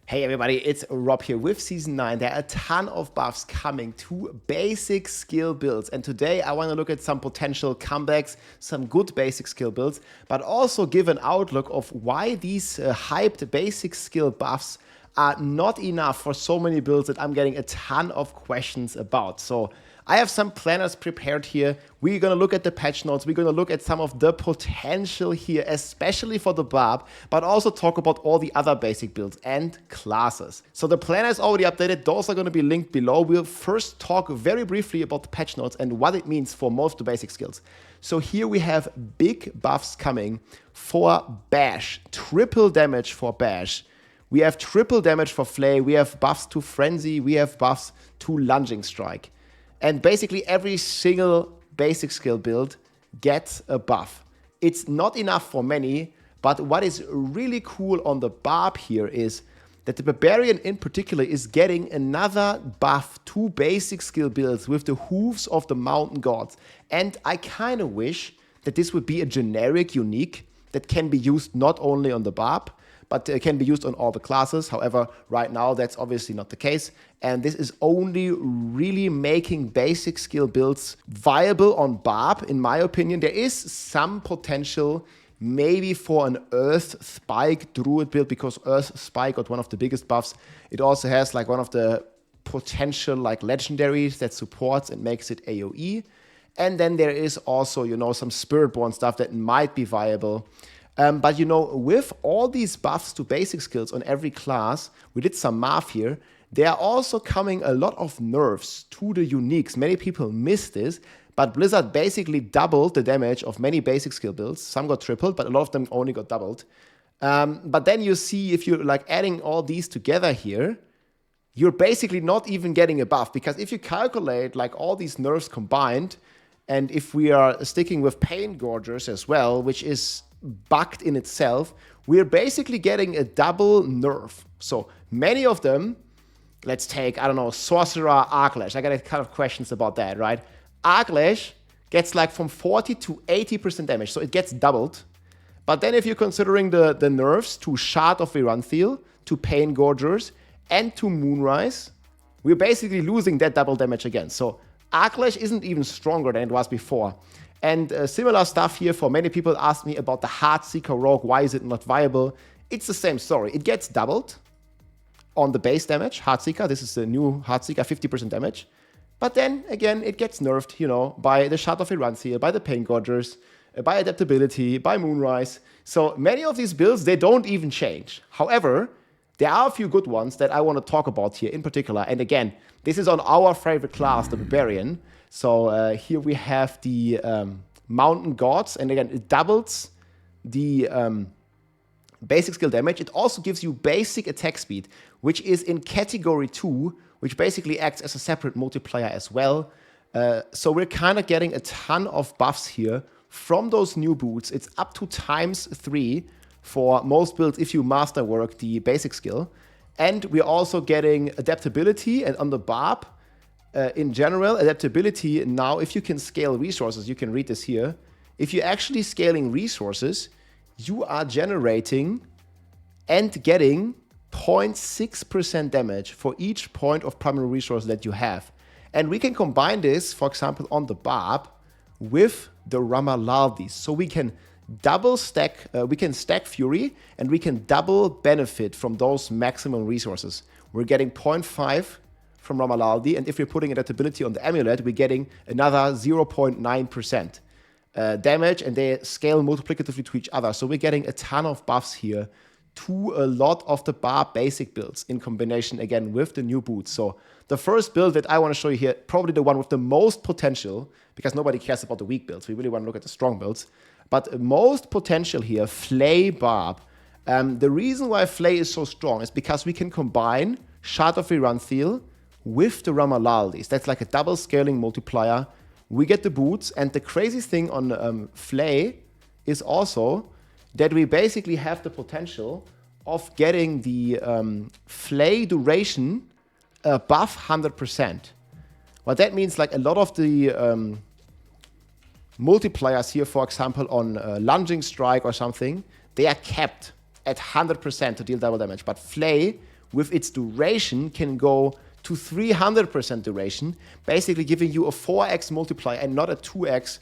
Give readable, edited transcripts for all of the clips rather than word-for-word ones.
Hey everybody, it's Rob here with Season 9. There are a ton of buffs coming to basic skill builds. And today I want to look at some potential comebacks, some good basic skill builds, but also give an outlook of why these hyped basic skill buffs are not enough for so many builds that I'm getting a ton of questions about. So I have some planners prepared here. We're going to look at the patch notes. We're going to look at some of the potential here, especially for the Barb, but also talk about all the other basic builds and classes. So the planner is already updated. Those are going to be linked below. We'll first talk very briefly about the patch notes and what it means for most of the basic skills. So here we have big buffs coming for Bash, triple damage for Bash. We have triple damage for Flay. We have buffs to Frenzy. We have buffs to Lunging Strike. And basically every single basic skill build gets a buff. It's not enough for many, but what is really cool on the Barb here is that the Barbarian in particular is getting another buff to basic skill builds with the hooves of the mountain gods. And I kind of wish that this would be a generic unique that can be used not only on the Barb, but it can be used on all the classes. However, right now, that's obviously not the case. And this is only really making basic skill builds viable on Barb, in my opinion. There is some potential maybe for an Earth Spike Druid build, because Earth Spike got one of the biggest buffs. It also has like one of the potential like legendaries that supports and makes it AoE. And then there is also, you know, some Spiritborn stuff that might be viable. But, you know, with all these buffs to basic skills on every class, we did some math here, there are also coming a lot of nerfs to the uniques. Many people miss this, but Blizzard basically doubled the damage of many basic skill builds. Some got tripled, but a lot of them only got doubled. But then you see, if you're like adding all these together here, you're basically not even getting a buff, because if you calculate like all these nerfs combined, and if we are sticking with Pain Gorgers as well, which is bugged in itself, we're basically getting a double nerf. So many of them, let's take, I don't know, Sorcerer Arclash. I got a kind of questions about that, right? Arclash gets like from 40 to 80% damage, so it gets doubled. But then if you're considering the nerfs to Shard of Viranthil, to Pain Gorgers, and to Moonrise, we're basically losing that double damage again. So Arclash isn't even stronger than it was before. And similar stuff here for many people asked me about the Heartseeker Rogue. Why is it not viable? It's the same story. It gets doubled on the base damage, Heartseeker. This is the new Heartseeker, 50% damage. But then, again, it gets nerfed, you know, by the Shard of Viranthil, by the Pain Gorgers, by Adaptability, by Moonrise. So many of these builds, they don't even change. However, there are a few good ones that I want to talk about here in particular. And again, this is on our favorite class, the Barbarian. So here we have the Mountain Gods, and again, it doubles the basic skill damage. It also gives you basic attack speed, which is in category 2, which basically acts as a separate multiplier as well. So we're kind of getting a ton of buffs here from those new boots. It's up to ×3 for most builds if you masterwork the basic skill. And we're also getting adaptability, and on the Barb, in general, adaptability now, if you can scale resources, you can read this here. If you're actually scaling resources, you are generating and getting 0.6% damage for each point of primary resource that you have. And we can combine this, for example, on the Barb with the Ramalardi. So we can double stack, we can stack Fury, and we can double benefit from those maximum resources. We're getting 0.5 from Ramalardi, and if we're putting adaptability on the amulet, we're getting another 0.9% damage, and they scale multiplicatively to each other. So we're getting a ton of buffs here to a lot of the Barb basic builds in combination, again, with the new boots. So the first build that I want to show you here, probably the one with the most potential, because nobody cares about the weak builds. We really want to look at the strong builds. But most potential here, Flay Barb. The reason why Flay is so strong is because we can combine Shard of Viranthil with the Ramalaldis. That's like a double scaling multiplier. We get the boots, and the crazy thing on Flay is also that we basically have the potential of getting the Flay duration above 100%. What that means, like a lot of the multipliers here, for example, on Lunging Strike or something, they are capped at 100% to deal double damage. But Flay, with its duration can go to 300% duration, basically giving you a 4x multiplier and not a 2x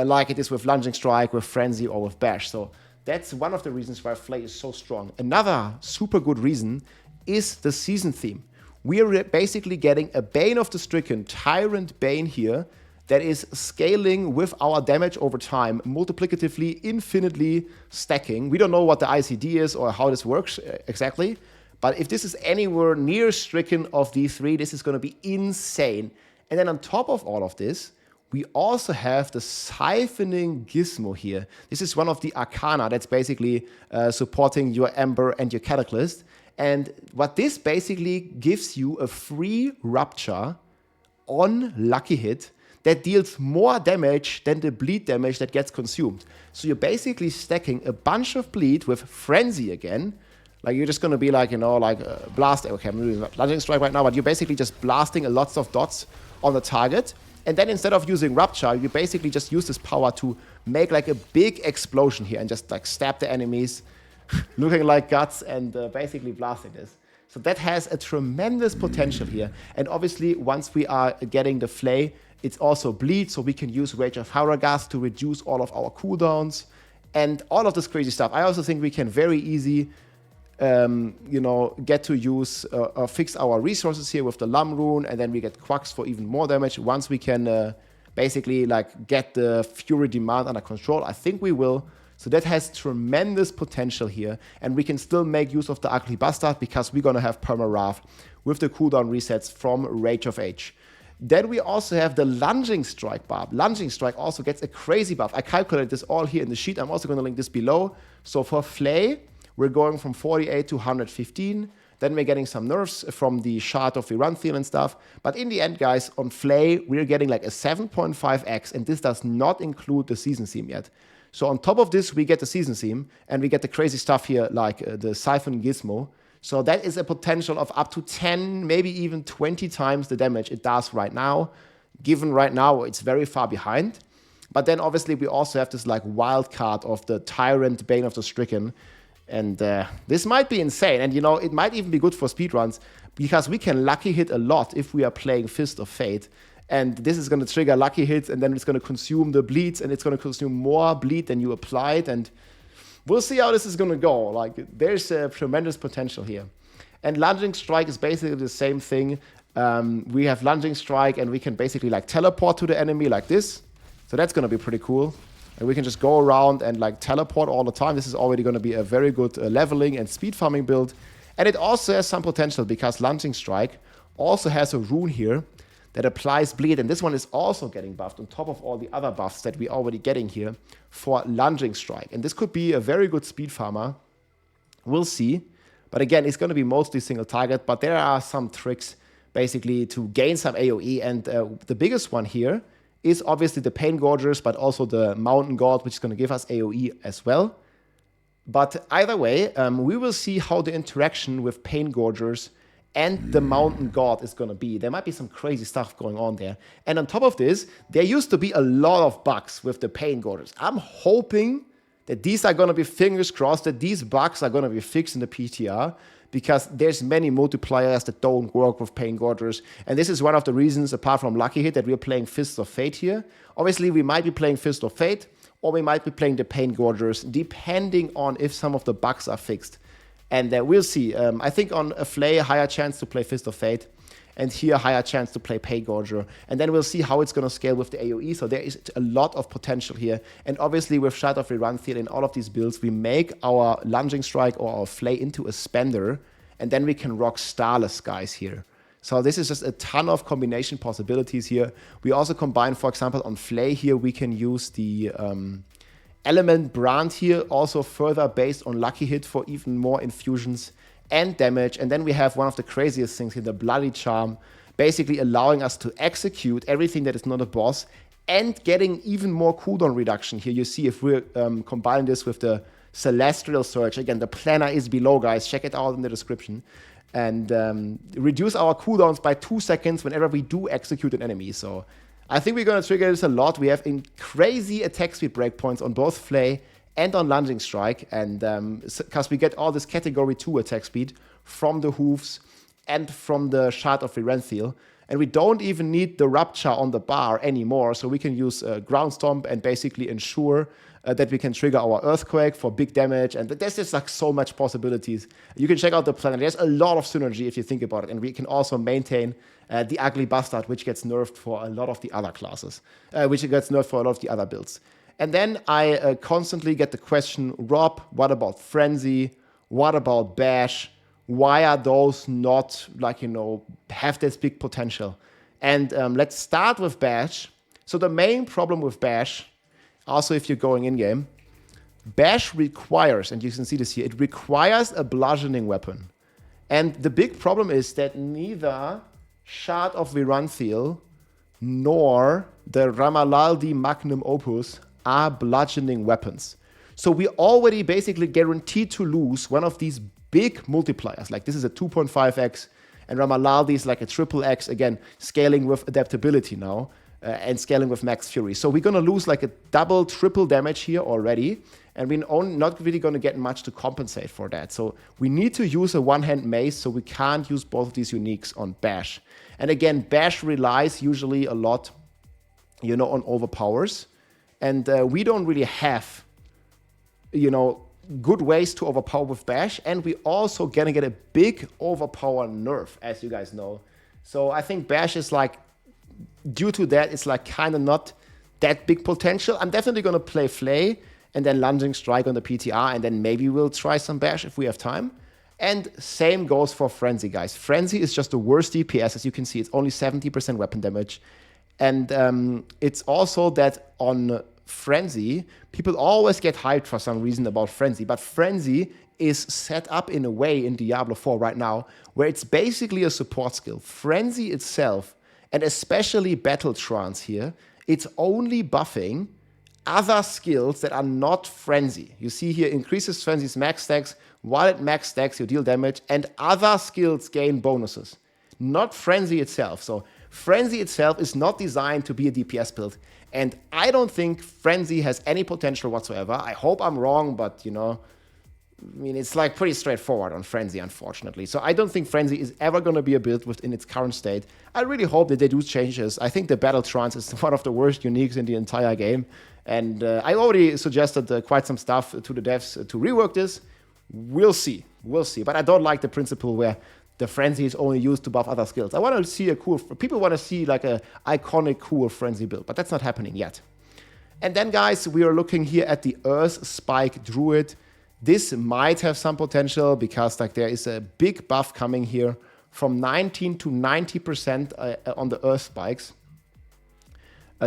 like it is with Lunging Strike, with Frenzy, or with Bash. So that's one of the reasons why Flay is so strong. Another super good reason is the season theme. We are basically getting a Bane of the Stricken, Tyrant Bane here, that is scaling with our damage over time, multiplicatively, infinitely stacking. We don't know what the ICD is or how this works exactly, but if this is anywhere near Stricken of D3, this is going to be insane. And then on top of all of this, we also have the Siphoning Gizmo here. This is one of the Arcana that's basically supporting your Ember and your Cataclysm. And what this basically gives you a free Rupture on Lucky Hit that deals more damage than the bleed damage that gets consumed. So you're basically stacking a bunch of bleed with Frenzy again. Like you're just gonna be like, you know, like blast. Okay, I'm doing Lunging Strike right now, but you're basically just blasting a lots of dots on the target. And then instead of using Rupture, you basically just use this power to make like a big explosion here and just like stab the enemies, looking like guts, and basically blasting this. So that has a tremendous potential here. And obviously, once we are getting the Flay, it's also bleed, so we can use Rage of Haragas to reduce all of our cooldowns and all of this crazy stuff. I also think we can very easy, you know, get to use or fix our resources here with the Lum Rune, and then we get Quacks for even more damage once we can basically like get the Fury demand under control. I think we will. So that has tremendous potential here, and we can still make use of the Ugly Bastard because we're gonna have Perma Wrath with the cooldown resets from Rage of Age. Then we also have the Lunging Strike buff. Lunging Strike also gets a crazy buff. I calculated this all here in the sheet. I'm also going to link this below. So for Flay, we're going from 48 to 115. Then we're getting some nerfs from the Shard of Virunthiel and stuff. But in the end, guys, on Flay, we're getting like a 7.5x, and this does not include the season theme yet. So on top of this, we get the season theme, and we get the crazy stuff here, like the Siphon Gizmo. So that is a potential of up to 10, maybe even 20 times the damage it does right now, given right now it's very far behind. But then obviously we also have this like wild card of the Tyrant Bane of the Stricken. And this might be insane. And you know, it might even be good for speedruns because we can lucky hit a lot if we are playing Fist of Fate. And this is going to trigger lucky hits, and then it's going to consume the bleeds, and it's going to consume more bleed than you applied. And we'll see how this is going to go. Like, there's a tremendous potential here. And Lunging Strike is basically the same thing. We have Lunging Strike, and we can basically like teleport to the enemy like this. So that's going to be pretty cool. And we can just go around and like teleport all the time. This is already going to be a very good leveling and speed farming build. And it also has some potential because Lunging Strike also has a rune here that applies bleed, and this one is also getting buffed on top of all the other buffs that we're already getting here for Lunging Strike. And this could be a very good speed farmer. We'll see. But again, it's going to be mostly single target, but there are some tricks basically to gain some AoE, and the biggest one here is obviously the Pain Gorgers, but also the Mountain God, which is going to give us AoE as well. But either way, we will see how the interaction with Pain Gorgers and the Mountain God is going to be. There might be some crazy stuff going on there. And on top of this, there used to be a lot of bugs with the Pain Gorgers. I'm hoping that these are going to be, fingers crossed, that these bugs are going to be fixed in the PTR, because there's many multipliers that don't work with Pain Gorgers. And this is one of the reasons, apart from Lucky Hit, that we're playing Fist of Fate here. Obviously, we might be playing Fist of Fate, or we might be playing the Pain Gorgers, depending on if some of the bugs are fixed. And we'll see. I think on a Flay, a higher chance to play Fist of Fate, and here a higher chance to play Pain Gorger. And then we'll see how it's going to scale with the AoE. So there is a lot of potential here. And obviously with Shard of Virunthiel in all of these builds, we make our Lunging Strike or our Flay into a spender, and then we can rock Starless Skies here. So this is just a ton of combination possibilities here. We also combine, for example, on Flay here, we can use the Element Brand here, also further based on Lucky Hit for even more infusions and damage. And then we have one of the craziest things here, the Bloody Charm, basically allowing us to execute everything that is not a boss and getting even more cooldown reduction here. You see, if we're combining this with the Celestial Surge, again, the planner is below, guys. Check it out in the description. And reduce our cooldowns by 2 seconds whenever we do execute an enemy. So I think we're going to trigger this a lot. We have crazy attack speed breakpoints on both Flay and on Lunging Strike, and because we get all this category 2 attack speed from the Hooves and from the Shard of Virenthil. And we don't even need the Rupture on the bar anymore, so we can use Ground Stomp and basically ensure that we can trigger our Earthquake for big damage. And there's just like so much possibilities. You can check out the planet. There's a lot of synergy if you think about it. And we can also maintain the Ugly Bastard, which gets nerfed for a lot of the other classes, which gets nerfed for a lot of the other builds. And then I constantly get the question, Rob, what about Frenzy? What about Bash? Why are those not, like, you know, have this big potential? And let's start with Bash. So the main problem with Bash, also if you're going in-game, Bash requires, and you can see this here, it requires a bludgeoning weapon. And the big problem is that neither Shard of Virenthil nor the Ramalaldi Magnum Opus are bludgeoning weapons. So we already basically guaranteed to lose one of these big multipliers. Like this is a 2.5x, and Ramalaldi is like a triple X, again, scaling with adaptability now, and scaling with max fury. So we're gonna lose like a double, triple damage here already, and we're not really gonna get much to compensate for that. So we need to use a one-hand mace, so we can't use both of these uniques on Bash. And again, Bash relies usually a lot, you know, on overpowers, and we don't really have, you know, good ways to overpower with Bash, and we also gonna get a big overpower nerf, as you guys know. So I think Bash is like, due to that, it's like kind of not that big potential. I'm definitely gonna play Flay and then Lunging Strike on the PTR, and then maybe we'll try some Bash if we have time. And same goes for Frenzy, guys. Frenzy is just the worst DPS. As you can see, it's only 70% weapon damage. And it's also that on Frenzy, people always get hyped for some reason about Frenzy, but Frenzy is set up in a way in Diablo 4 right now where it's basically a support skill. Frenzy itself, and especially Battle Trance here, it's only buffing other skills that are not Frenzy. You see here, increases Frenzy's max stacks, while at max stacks you deal damage, and other skills gain bonuses, not Frenzy itself. So Frenzy itself is not designed to be a DPS build, and I don't think Frenzy has any potential whatsoever. I hope I'm wrong, but, you know, I mean, it's like pretty straightforward on Frenzy, unfortunately. So I don't think Frenzy is ever going to be a build within its current state. I really hope that they do changes. I think the Battle Trance is one of the worst uniques in the entire game. And I already suggested quite some stuff to the devs to rework this. We'll see. We'll see. But I don't like the principle where the Frenzy is only used to buff other skills. I want to see a cool... People want to see like a iconic, cool Frenzy build. But that's not happening yet. And then, guys, we are looking here at the Earth Spike Druid. This might have some potential because like there is a big buff coming here from 19 to 90% on the Earth Spikes.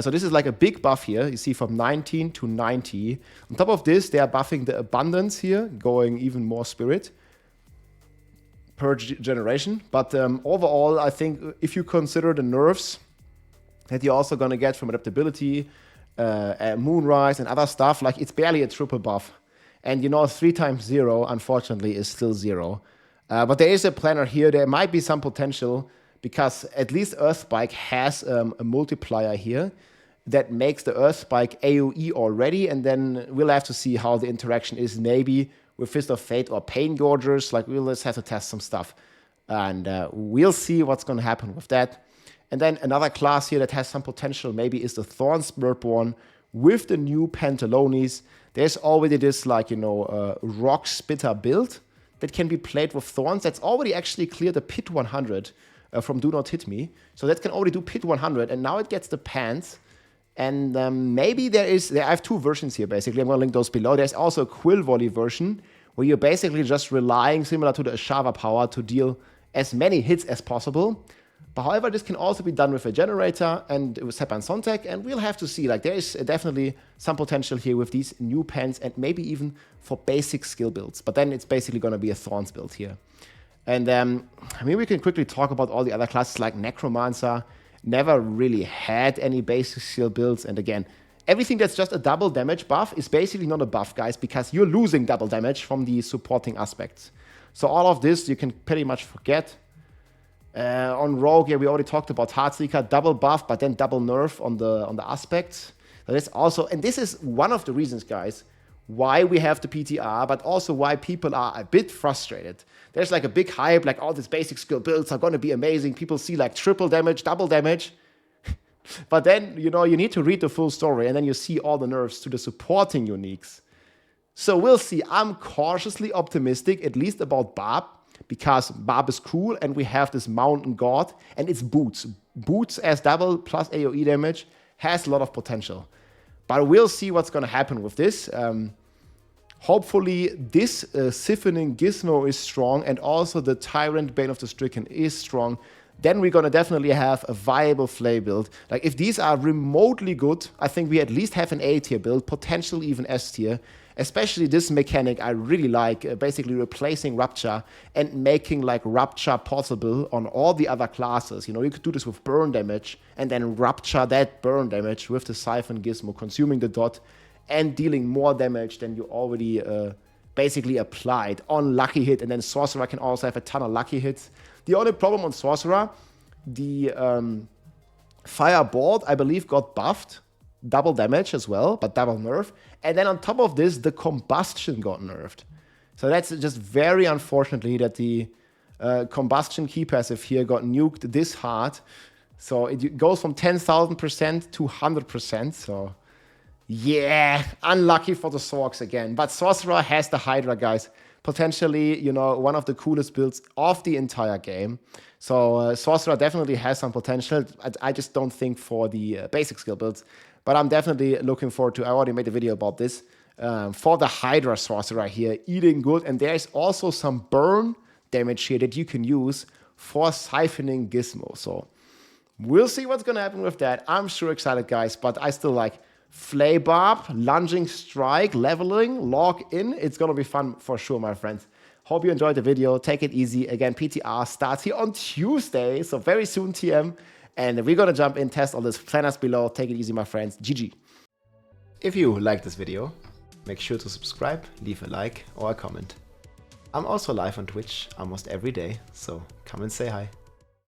So this is like a big buff here. You see from 19 to 90. On top of this, they are buffing the Abundance here, going even more Spirit per generation. But overall, I think if you consider the nerfs that you're also going to get from adaptability, Moonrise and other stuff, like it's barely a triple buff. And, you know, 3 times 0, unfortunately, is still 0. But there is a planner here. There might be some potential because at least Earthspike has a multiplier here that makes the Earthspike AoE already. And then we'll have to see how the interaction is maybe with Fist of Fate or Pain Gorgers. Like, we'll just have to test some stuff. And we'll see what's going to happen with that. And then another class here that has some potential maybe is the Thorns Spiritborn with the new Pantalones. There's already this, like, you know, rock spitter build that can be played with Thorns. That's already actually cleared the Pit 100 from Do Not Hit Me. So that can already do Pit 100, and now it gets the pants. And maybe I have 2 versions here, basically. I'm going to link those below. There's also a Quill Volley version where you're basically just relying, similar to the Ashava power, to deal as many hits as possible. But however, this can also be done with a generator and with Sepan Sontag, and we'll have to see. Like, there is definitely some potential here with these new pens and maybe even for basic skill builds. But then it's basically going to be a Thorns build here. And I mean, we can quickly talk about all the other classes, like Necromancer. Never really had any basic skill builds. And again, everything that's just a double damage buff is basically not a buff, guys, because you're losing double damage from the supporting aspects. So all of this you can pretty much forget. On Rogue, yeah, we already talked about Heartseeker, double buff, but then double nerf on the aspects. That is also, and this is one of the reasons, guys, why we have the PTR, but also why people are a bit frustrated. There's like a big hype, like all these basic skill builds are going to be amazing. People see like triple damage, double damage. But then, you know, you need to read the full story, and then you see all the nerfs to the supporting uniques. So we'll see. I'm cautiously optimistic, at least about Barb, because Barb is cool, and we have this Mountain God, and it's Boots. Boots as double plus AoE damage has a lot of potential. But we'll see what's going to happen with this. Hopefully, this Siphoning Gizmo is strong, and also the Tyrant Bane of the Stricken is strong. Then we're going to definitely have a viable Flay build. Like, if these are remotely good, I think we at least have an A tier build, potentially even S tier. Especially this mechanic I really like, basically replacing Rupture and making like Rupture possible on all the other classes. You know, you could do this with burn damage and then Rupture that burn damage with the Siphon Gizmo, consuming the dot and dealing more damage than you already basically applied on Lucky Hit. And then Sorcerer can also have a ton of Lucky Hits. The only problem on Sorcerer, the Firebolt, I believe, got buffed. Double damage as well, but double nerf. And then on top of this, the Combustion got nerfed. So that's just very unfortunately that the Combustion key passive here got nuked this hard. So it goes from 10,000% to 100%. So yeah, unlucky for the Sorks again. But Sorcerer has the Hydra, guys. Potentially, you know, one of the coolest builds of the entire game. So Sorcerer definitely has some potential. I just don't think for the basic skill builds. But I'm definitely looking forward to, I already made a video about this, for the Hydra Sorcerer here, eating good. And there's also some burn damage here that you can use for Siphoning Gizmo. So we'll see what's going to happen with that. I'm sure excited, guys, but I still like Flay Barb, Lunging Strike, Leveling, Log In. It's going to be fun for sure, my friends. Hope you enjoyed the video. Take it easy. Again, PTR starts here on Tuesday, so very soon, TM. And we're going to jump in, test all this. Plan us below. Take it easy, my friends. GG. If you liked this video, make sure to subscribe, leave a like or a comment. I'm also live on Twitch almost every day, so come and say hi.